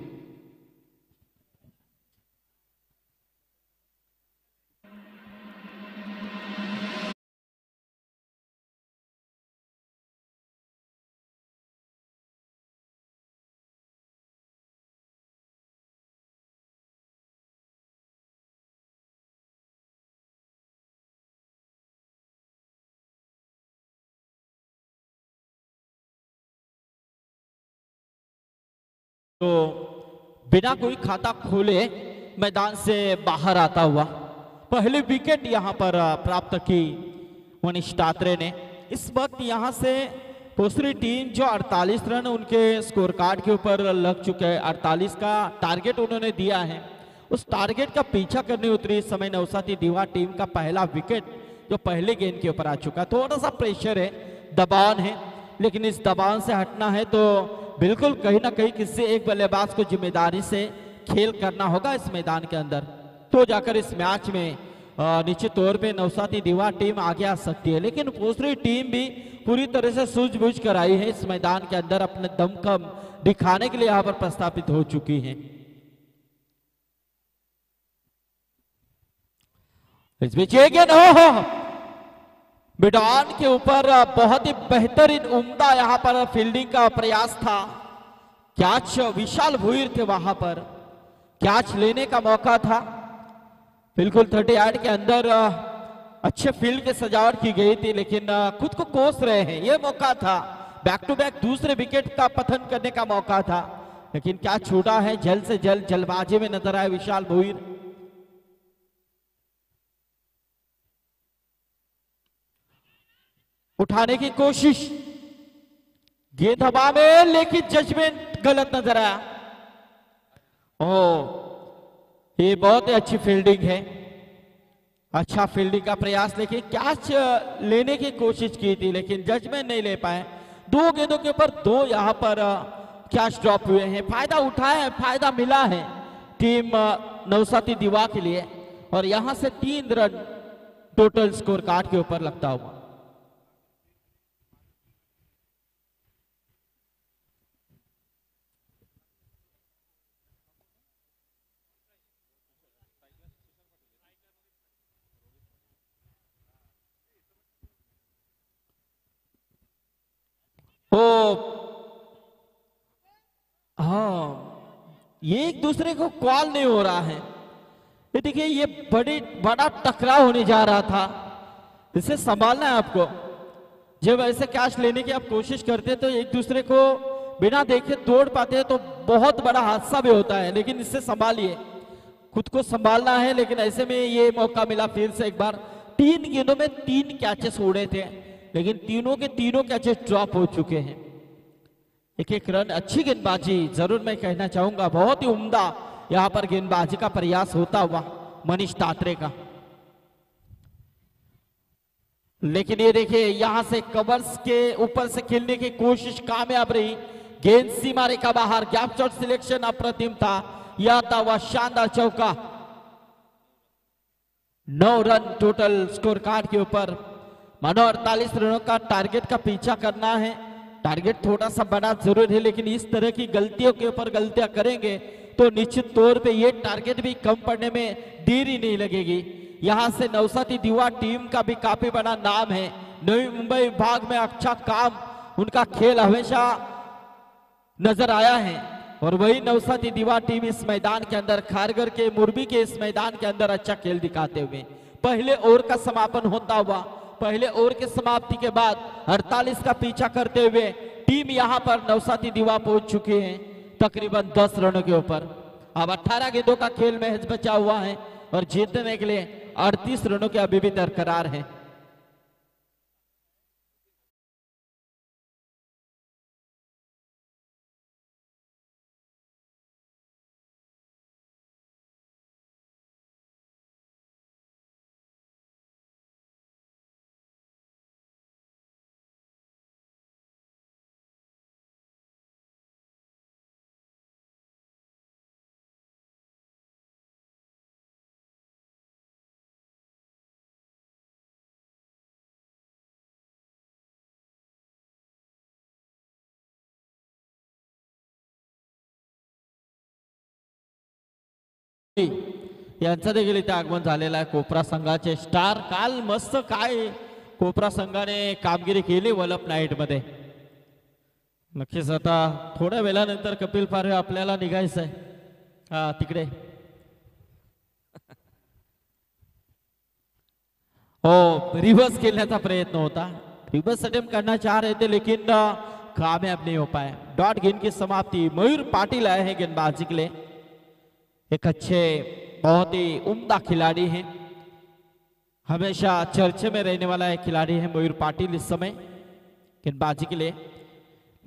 S2: तो बिना कोई खाता खोले मैदान से बाहर आता हुआ पहली विकेट यहां पर प्राप्त की मनीष तात्रे ने। इस वक्त यहां से दूसरी टीम जो 48 रन उनके स्कोर कार्ड के ऊपर लग चुके हैं, 48 का टारगेट उन्होंने दिया है, उस टारगेट का पीछा करने उतरी इस समय नौसाती दीवा टीम का पहला विकेट जो पहले गेंद के ऊपर आ चुका। थोड़ा सा प्रेशर है, दबाव है, लेकिन इस दबाव से हटना है तो बिल्कुल कहीं ना कहीं किसी एक बल्लेबाज को जिम्मेदारी से खेल करना होगा इस मैदान के अंदर, तो जाकर इस मैच में निश्चित तौर पे नौसाती दीवा टीम आगे आ सकती है। लेकिन दूसरी टीम भी पूरी तरह से सूझबूझ कर आई है इस मैदान के अंदर, अपने दमखम दिखाने के लिए यहाँ पर प्रस्थापित हो चुकी है। इस बीच ये गेंद हो बिडॉन के ऊपर बहुत ही बेहतरीन उम्दा यहाँ पर फील्डिंग का प्रयास था। कैच विशाल भुईर थे, वहां पर कैच लेने का मौका था। बिल्कुल 38 के अंदर अच्छे फील्ड की सजावट की गई थी, लेकिन खुद को कोस रहे हैं, ये मौका था। बैक टू बैक दूसरे विकेट का पतन करने का मौका था, लेकिन क्या छूटा है। जल्द से जल्द जल्दबाजी में नजर आए विशाल भुईर। उठाने की कोशिश, गेंद हवा में, लेकिन जजमेंट गलत नजर आया। ये बहुत ही अच्छी फील्डिंग है, अच्छा फील्डिंग का प्रयास, लेकिन कैच लेने की कोशिश की थी लेकिन जजमेंट नहीं ले पाए। दो गेंदों के ऊपर दो यहां पर कैच ड्रॉप हुए हैं। फायदा उठाया है, फायदा मिला है टीम नौसाती दीवा के लिए, और यहां से 3 रन टोटल स्कोर कार्ड के ऊपर लगता हुआ। ये एक दूसरे को कॉल नहीं हो रहा है। ये देखिए, ये बड़ा टकराव होने जा रहा था, इसे संभालना है आपको। जब ऐसे कैच लेने की आप कोशिश करते हैं तो एक दूसरे को बिना देखे तोड़ पाते हैं तो बहुत बड़ा हादसा भी होता है, लेकिन इससे संभालिए, खुद को संभालना है। लेकिन ऐसे में ये मौका मिला फिर से एक बार। 3 गेंदों में 3 कैचेस उड़े थे, लेकिन तीनों के तीनों कैचेस ड्रॉप हो चुके हैं। एक रन, अच्छी गेंदबाजी जरूर मैं कहना चाहूंगा, बहुत ही उम्दा यहां पर गेंदबाजी का प्रयास होता हुआ मनीष तात्रे का। लेकिन ये देखिए, यहां से कवर्स के ऊपर से खेलने की कोशिश कामयाब रही। गेंद सीमा रेखा बाहर, गैप शॉट सिलेक्शन अप्रतिम था, यह था वह शानदार चौका। 9 रन टोटल स्कोर कार्ड के ऊपर। मानो 48 रनों का टारगेट का पीछा करना है, टारगेट थोड़ा सा बड़ा जरूर है, लेकिन इस तरह की गलतियों के ऊपर गलतियां करेंगे तो निश्चित तौर पे ये टारगेट भी कम पड़ने में देरी नहीं लगेगी। यहां से नौसाती दीवा टीम का भी काफी बड़ा नाम है, नवी मुंबई विभाग में अच्छा काम उनका खेल हमेशा नजर आया है। और वही नौसाती दीवा टीम इस मैदान के अंदर, खारगर के मुरबी के इस मैदान के अंदर अच्छा खेल दिखाते हुए पहले ओवर का समापन होता हुआ, पहले ओवर के समाप्ति के बाद 48 का पीछा करते हुए टीम यहां पर नौसाती दीवा पहुंच चुके हैं तकरीबन 10 रनों के ऊपर। अब 18 गेंदों का खेल महज बचा हुआ है और जीतने के लिए 38 रनों के अभी भी दरकरार है। यांचं देखील इथे आगमन झालेलं आहे। कोपरा संघाचे स्टार, काल मस्त काय कोपरा संघाने कामगिरी केली वलप नाईट मध्ये। नक्कीच आता थोड्या वेळानंतर कपिल पारे आपल्याला निघायचं आहे तिकडे। हो, रिवर्स खेलने का प्रयत्न होता, रिवर्स अटेम्प्ट करना चाह रहे थे लेकिन कामयाब नहीं हो पाए। डॉट गेंद की समाप्ति, मयूर पाटिल आए हैं गेंदबाजी के लिए। एक अच्छे बहुत ही उम्दा खिलाड़ी हैं, हमेशा चर्चे में रहने वाला एक खिलाड़ी है मयूर पाटिल इस समय गेंदबाजी के लिए।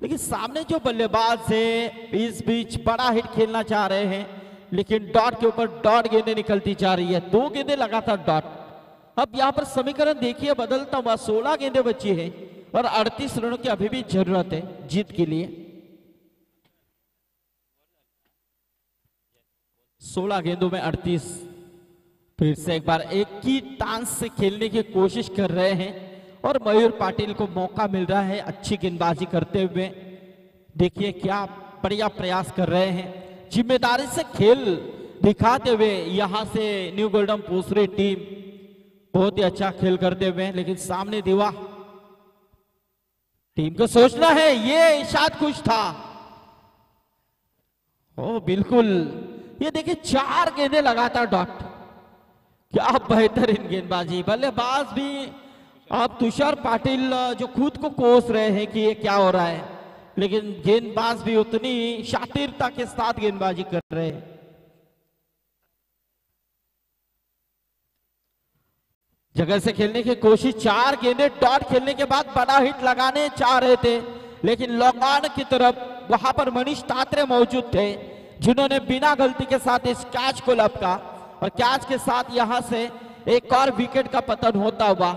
S2: लेकिन सामने जो बल्लेबाज है इस बीच बड़ा हिट खेलना चाह रहे हैं लेकिन डॉट के ऊपर डॉट गेंदें निकलती जा रही है, 2 गेंदें लगातार डॉट। अब यहां पर समीकरण देखिए बदलता हुआ, 16 गेंदें बची है और 38 रनों की अभी भी जरूरत है जीत के लिए। 16 गेंदों में 38। फिर से एक बार एक ही टांस से खेलने की कोशिश कर रहे हैं और मयूर पाटिल को मौका मिल रहा है अच्छी गेंदबाजी करते हुए। देखिए क्या बढ़िया प्रयास कर रहे हैं, जिम्मेदारी से खेल दिखाते हुए यहां से न्यू गोल्डन पोसरी टीम बहुत ही अच्छा खेल करते हुए। लेकिन सामने दीवा टीम को सोचना है, ये इशाद खुश था। ओ बिल्कुल, ये देखिए 4 गेंदें लगातार डॉट, क्या बेहतरीन गेंदबाजी। बल्लेबाज भी अब तुषार पाटिल जो खुद को कोस रहे हैं कि ये क्या हो रहा है, लेकिन गेंदबाज भी उतनी शातिरता के साथ गेंदबाजी कर रहे हैं। जगह से खेलने की कोशिश, 4 गेंदें डॉट खेलने के बाद बड़ा हिट लगाने चाह रहे थे लेकिन लॉन्ग ऑन की तरफ वहां पर मनीष तात्रे मौजूद थे जिन्होंने बिना गलती के साथ इस कैच को लपका और कैच के साथ यहां से एक और विकेट का पतन होता हुआ।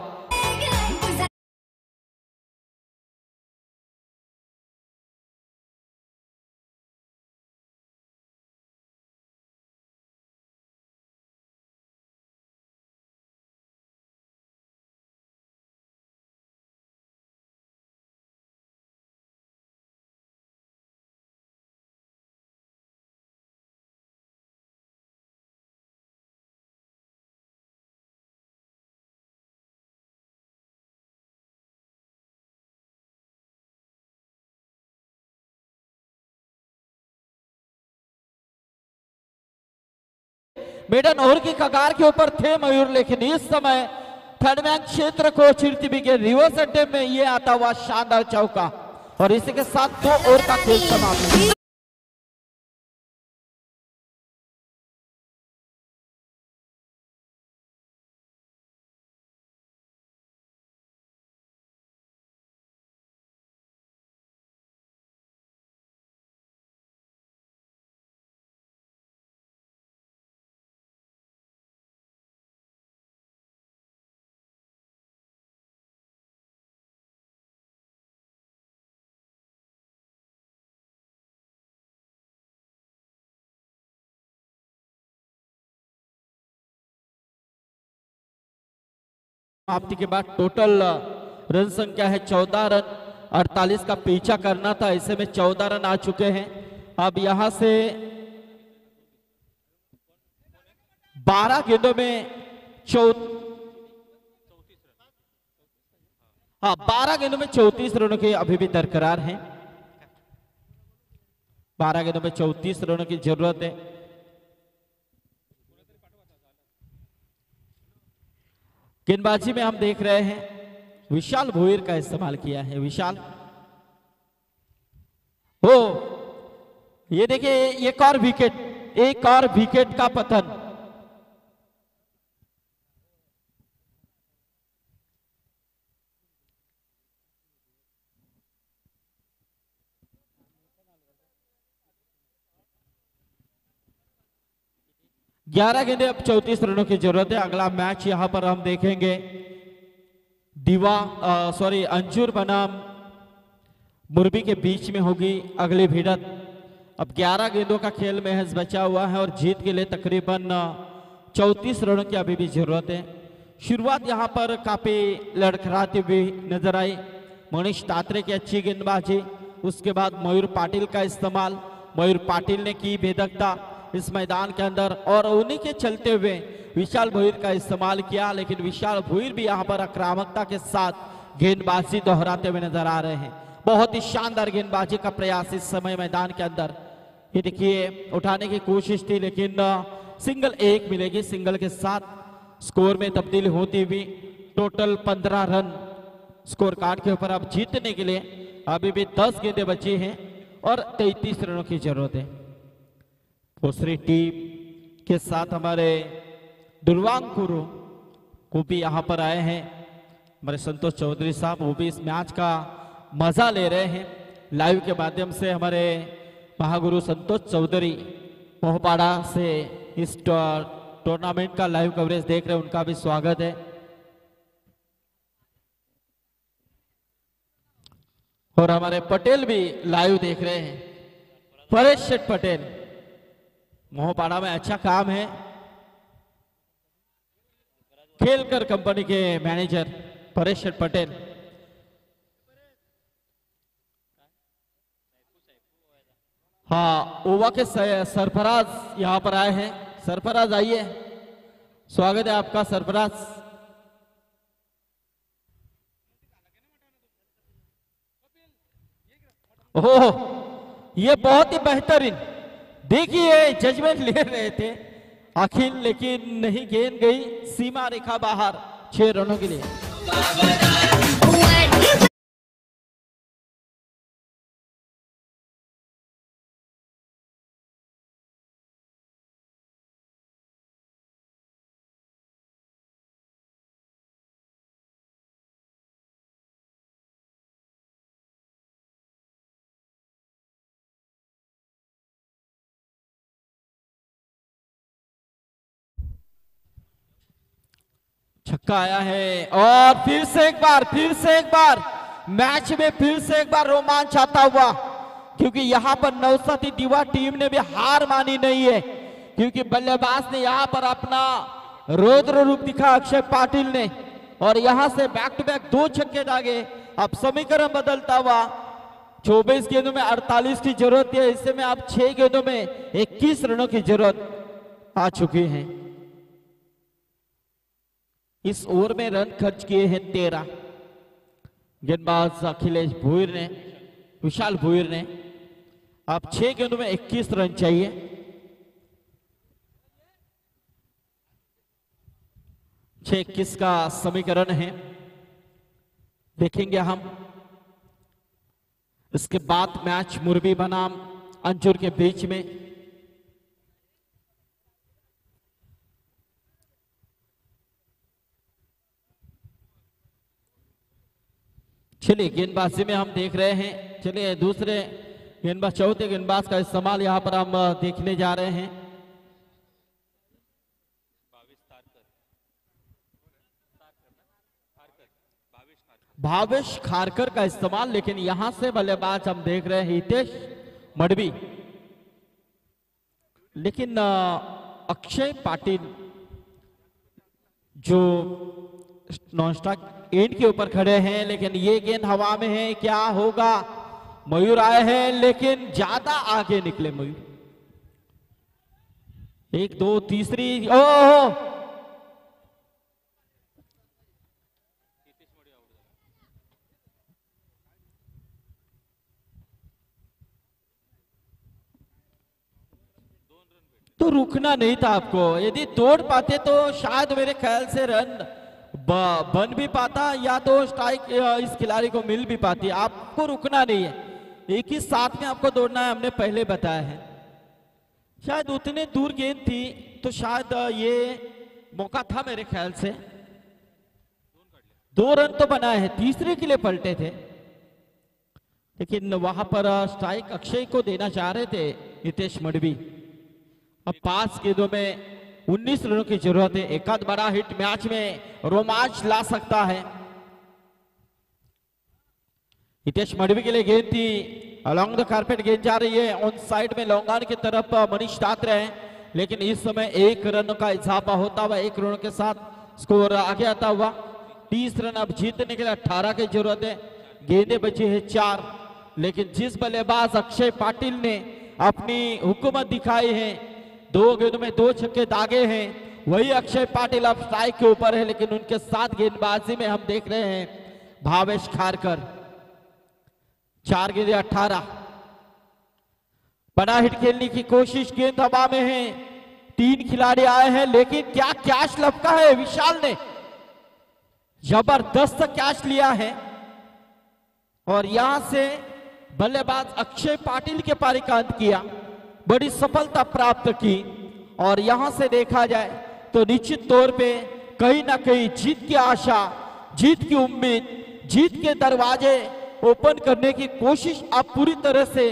S2: मेडन ओवर की कगार के ऊपर थे मयूर, लेकिन इस समय थर्ड मैन क्षेत्र को चिरती बिके रिवर्स अड्डे में ये आता हुआ शानदार चौका और इसी के साथ 2 ओवर का खेल समाप्त। समाप्ति के बाद टोटल रन संख्या है 14 रन, 48 का पीछा करना था, ऐसे में 14 रन आ चुके हैं। अब यहां से 12 गेंदों में हाँ, 12 गेंदों में 34 रनों के अभी भी दरकरार हैं। 12 गेंदों में 34 रनों की जरूरत है। गेंदबाजी में हम देख रहे हैं विशाल भोईर का इस्तेमाल किया है। विशाल हो, ये देखिए एक और विकेट का पतन। ग्यारह गेंदे अब 34 रनों की जरूरत है। अगला मैच यहां पर हम देखेंगे अंजुर बनाम मुरबी के बीच में होगी अगली भिड़ंत। अब 11 गेंदों का खेल महज बचा हुआ है और जीत के लिए तकरीबन 34 रनों की अभी भी जरूरत है। शुरुआत यहां पर काफी लड़खड़ाती हुई नजर आई। मनीष तात्रे की अच्छी गेंदबाजी, उसके बाद मयूर पाटिल का इस्तेमाल। मयूर पाटिल ने की भेदकता इस मैदान के अंदर और उन्हीं के चलते हुए विशाल भोईर का इस्तेमाल किया, लेकिन विशाल भोईर भी यहां पर आक्रामकता के साथ गेंदबाजी दोहराते हुए नजर आ रहे हैं। बहुत ही शानदार गेंदबाजी का प्रयास इस समय मैदान के अंदर। ये देखिए उठाने की कोशिश थी, लेकिन सिंगल एक मिलेगी। सिंगल के साथ स्कोर में तब्दीली होती हुई टोटल 15 रन स्कोर कार्ड के ऊपर अब जीतने के लिए अभी भी 10 गेंदें बची हैं और 33 रनों की जरूरत है। दूसरी टीम के साथ हमारे दुर्वांग कुरु को भी यहाँ पर आए हैं। हमारे संतोष चौधरी साहब, वो भी इस मैच का मजा ले रहे हैं। लाइव के माध्यम से हमारे महागुरु संतोष चौधरी मोहपाड़ा से इस टूर्नामेंट का लाइव कवरेज देख रहे हैं, उनका भी स्वागत है। और हमारे पटेल भी लाइव देख रहे हैं। परेश शेठ पटेल, मोहपाड़ा में अच्छा काम है। खेलकर कंपनी के मैनेजर परेश शेठ पटेल। हाँ, ओवा के सरफराज यहां पर आए हैं। सरफराज आइए, स्वागत है आपका सरफराज। ओह, ये बहुत ही बेहतरीन, देखिए जजमेंट ले रहे थे अखिल, लेकिन नहीं, गेंद गई सीमा रेखा बाहर 6 रनों के लिए। छक्का आया है और फिर से एक बार मैच में फिर से एक बार रोमांच आता हुआ, क्योंकि यहां पर नौसाती दीवा टीम ने भी हार मानी नहीं है, क्योंकि बल्लेबाज ने यहां पर अपना रौद्र रूप दिखा अक्षय पाटिल ने, और यहां से बैक टू बैक 2 छक्के दागे। अब समीकरण बदलता हुआ 24 गेंदों में 48 की जरूरत है, इससे में अब 6 गेंदों में 21 रनों की जरूरत आ चुकी है। इस ओवर में रन खर्च किए हैं 13। गेंदबाज अखिलेश भोईर ने, विशाल भोईर ने। अब 6 गेंदों में 21 रन चाहिए। छह 21 का समीकरण है, देखेंगे हम। इसके बाद मैच मुरबी बनाम अंजुर के बीच में। चलिए, गेंदबाजी में हम देख रहे हैं। चलिए, दूसरे गेंदबाज, चौथे गेंदबाज का इस्तेमाल यहां पर हम देखने जा रहे हैं। भावेश खारकर का इस्तेमाल, लेकिन यहां से बल्लेबाज हम देख रहे हैं हितेश मडवी। लेकिन अक्षय पाटिल जो नॉन स्ट्राइक एंड के ऊपर खड़े हैं, लेकिन ये गेंद हवा में है, क्या होगा। मयूर आए हैं, लेकिन ज्यादा आगे निकले मयूर। 1 2 तीसरी, ओह परंतु रुकना नहीं था आपको। यदि तोड़ पाते तो शायद मेरे ख्याल से रन बन भी पाता या तो स्ट्राइक इस खिलाड़ी को मिल भी पाती। आपको रुकना नहीं है, एक ही साथ में आपको दौड़ना है, हमने पहले बताया है। शायद उतने दूर गेंद थी तो शायद ये मौका था मेरे ख्याल से। 2 रन तो बनाए हैं, तीसरे के लिए पलटे थे, लेकिन वहां पर स्ट्राइक अक्षय को देना चाह रहे थे नितेश मडवी। अब 5 गेंदों में 19 रनों की जरूरत है। एक आध बड़ा हिट मैच में रोमांच ला सकता है। नितेश मडवी के लिए गेंद थी, अलोंग द कारपेट गेंद जा रही है, ऑन साइड में लॉन्गान की तरफ मनीष तात्रे हैं, लेकिन इस समय 1 रन का इजाफा होता हुआ 1 रन के साथ स्कोर आगे आता हुआ। 30 रन अब जीतने के लिए 18 की जरूरत है। गेंदें बची है 4, लेकिन जिस बल्लेबाज अक्षय पाटिल ने अपनी हुकूमत दिखाई है, 2 गेंदों में 2 छक्के दागे हैं, वही अक्षय पाटिल अब स्ट्राइक के ऊपर है। लेकिन उनके साथ गेंदबाजी में हम देख रहे हैं भावेश खारकर। 4 गेंदें 18। बड़ा हिट खेलने की कोशिश, गेंद हवा में है, 3 खिलाड़ी आए हैं, लेकिन क्या कैच लपका है विशाल ने, जबरदस्त कैच लिया है और यहां से बल्लेबाज अक्षय पाटिल के पारी का अंत किया, बड़ी सफलता प्राप्त की। और यहां से देखा जाए तो निश्चित तौर पे कहीं ना कहीं जीत की आशा, जीत की उम्मीद, जीत के दरवाजे ओपन करने की कोशिश अब पूरी तरह से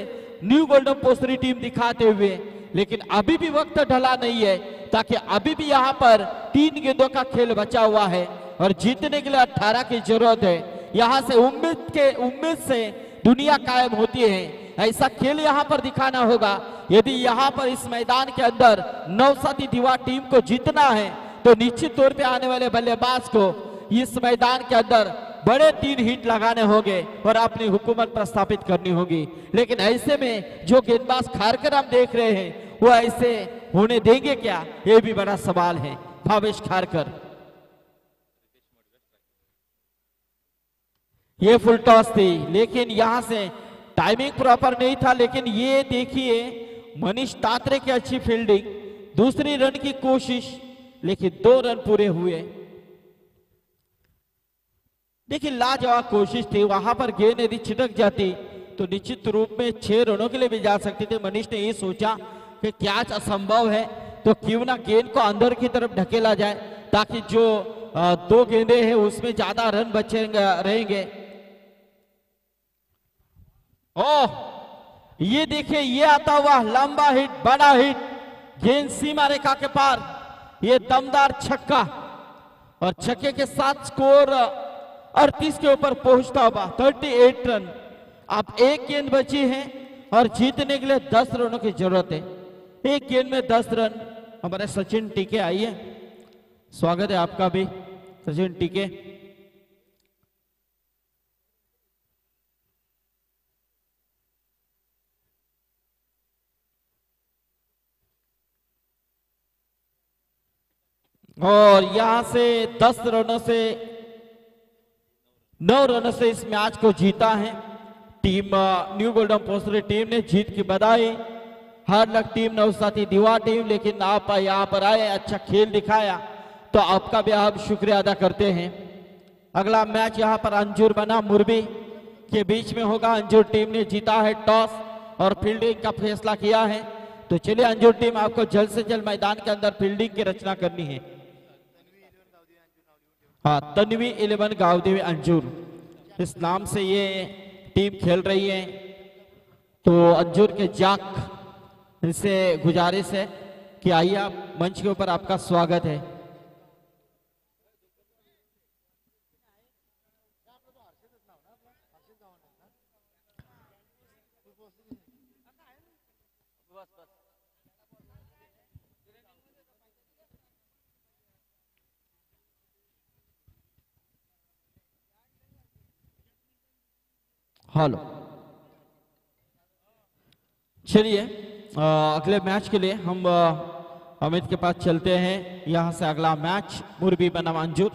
S2: न्यू गोल्डन पोस्टरी टीम दिखाते हुए, लेकिन अभी भी वक्त ढला नहीं है, ताकि अभी भी यहां पर 3 गेंदों का खेल बचा हुआ है और जीतने के लिए 18 की जरूरत है। यहां से उम्मीद से दुनिया कायम होती है, ऐसा खेल यहां पर दिखाना होगा। यदि यहां पर इस मैदान के अंदर नौसाती दीवार टीम को जीतना है तो निश्चित तौर पे आने वाले बल्लेबाज को इस मैदान के अंदर बड़े 3 हिट लगाने होंगे और अपनी हुकूमत प्रस्थापित करनी होगी। लेकिन ऐसे में जो गेंदबाज खारकर हम देख रहे हैं वो ऐसे होने देंगे क्या, ये भी बड़ा सवाल है। भावेश खारकर, ये फुल टॉस थी, लेकिन यहां से टाइमिंग प्रॉपर नहीं था। लेकिन ये देखिए मनीष तात्रे की अच्छी फील्डिंग, दूसरी रन की कोशिश, लेकिन 2 रन पूरे हुए। देखिए लाजवाब कोशिश थी, वहां पर गेंद यदि छिटक जाती तो निश्चित रूप में 6 रनों के लिए भी जा सकती थी। मनीष ने ये सोचा कि कैच असंभव है तो क्यों ना गेंद को अंदर की तरफ ढकेला जाए, ताकि जो 2 गेंदें हैं उसमें ज्यादा रन बचे रहेंगे। ओह, ये देखिए ये आता हुआ लंबा हिट, बड़ा हिट, गेंद सीमा रेखा के पार, ये दमदार छक्का और छक्के के साथ स्कोर 38 के ऊपर पहुंचता हुआ 38 रन। अब 1 गेंद बची है और जीतने के लिए 10 रनों की जरूरत है। 1 गेंद में 10 रन। हमारे सचिन टीके आइए, स्वागत है आपका भी सचिन टीके। और यहां से 10 रनों से 9 रनों से इस मैच को जीता है टीम न्यू गोल्डन पोस्टरी टीम ने। जीत की बधाई हर लक टीम, नौसाती दीवार टीम। लेकिन आप यहां पर आए, अच्छा खेल दिखाया, तो आपका भी हम शुक्रिया अदा करते हैं। अगला मैच यहां पर अंजुर बना मुरबी के बीच में होगा। अंजुर टीम ने जीता है टॉस और फील्डिंग का फैसला किया है। तो चलिए अंजुर टीम, आपको जल्द से जल्द मैदान के अंदर फील्डिंग की रचना करनी है। हाँ, तन्वी 11 गावदेवी अंजुर, इस नाम से ये टीम खेल रही है। तो अंजुर के जाक इनसे गुजारिश है कि आइए आप मंच के ऊपर, आपका स्वागत है। हेलो, चलिए अगले मैच के लिए हम अमित के पास चलते हैं। यहां से अगला मैच मुरबी बनाम अंजुर।